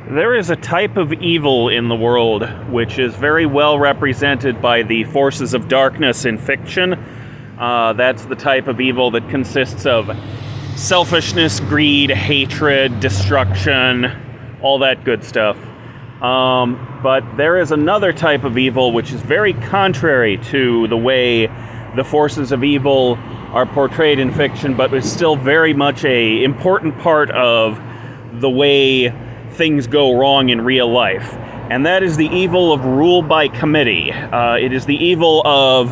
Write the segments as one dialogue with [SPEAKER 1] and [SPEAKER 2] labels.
[SPEAKER 1] There is a type of evil in the world which is very well represented by the forces of darkness in fiction. That's the type of evil that consists of selfishness, greed, hatred, destruction, all that good stuff. But there is another type of evil which is very contrary to the way the forces of evil are portrayed in fiction, but is still very much an important part of the way things go wrong in real life. And that is the evil of rule by committee. It is the evil of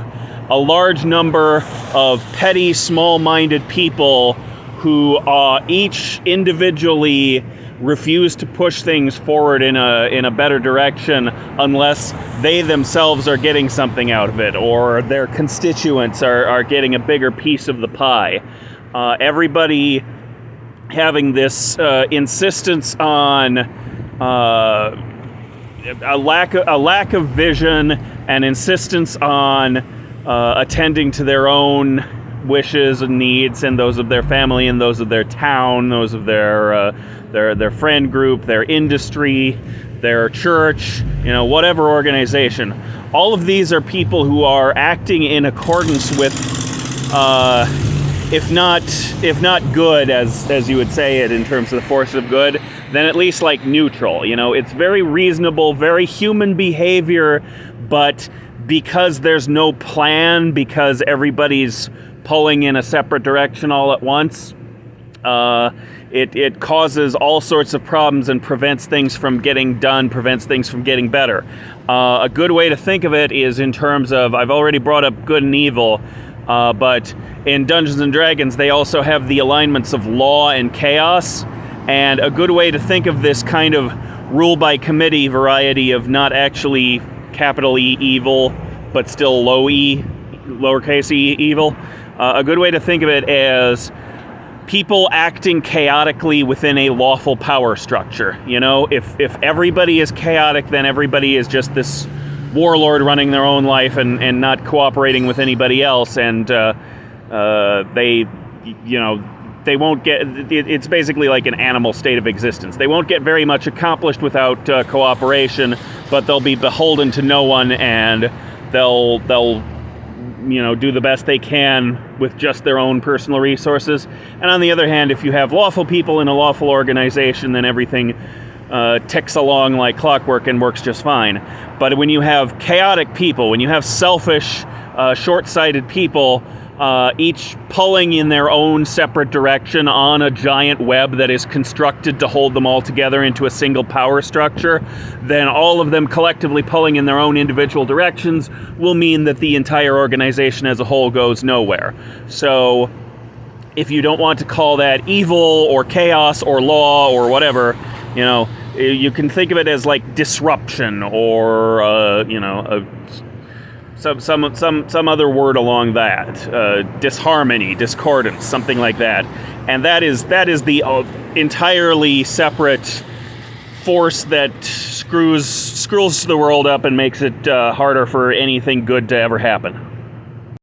[SPEAKER 1] a large number of petty, small-minded people who each individually refuse to push things forward in a better direction unless they themselves are getting something out of it, or their constituents are getting a bigger piece of the pie. Everybody having this insistence on a lack of vision and insistence on attending to their own wishes and needs, and those of their family, and those of their town, those of their friend group, their industry, their church, whatever organization. All of these are people who are acting in accordance with, if not good, as you would say it in terms of the force of good, then at least like neutral. It's very reasonable, very human behavior, but because there's no plan, because everybody's pulling in a separate direction all at once, it causes all sorts of problems and prevents things from getting done, prevents things from getting better. A good way to think of it is in terms of, I've already brought up good and evil, but in Dungeons & Dragons, they also have the alignments of law and chaos. And a good way to think of this kind of rule by committee variety of not actually capital E evil, but still lowercase e evil, a good way to think of it as people acting chaotically within a lawful power structure. If everybody is chaotic, then everybody is just this warlord running their own life and not cooperating with anybody else, and they won't get, it's basically like an animal state of existence. They won't get very much accomplished without cooperation, but they'll be beholden to no one, and they'll do the best they can with just their own personal resources. And on the other hand, if you have lawful people in a lawful organization, then everything ticks along like clockwork and works just fine. But when you have chaotic people, when you have selfish, short-sighted people, each pulling in their own separate direction on a giant web that is constructed to hold them all together into a single power structure, then all of them collectively pulling in their own individual directions will mean that the entire organization as a whole goes nowhere. So if you don't want to call that evil or chaos or law or whatever, you can think of it as like disruption or some other word along that, disharmony, discordance, something like that. And that is the entirely separate force that screws the world up and makes it harder for anything good to ever happen.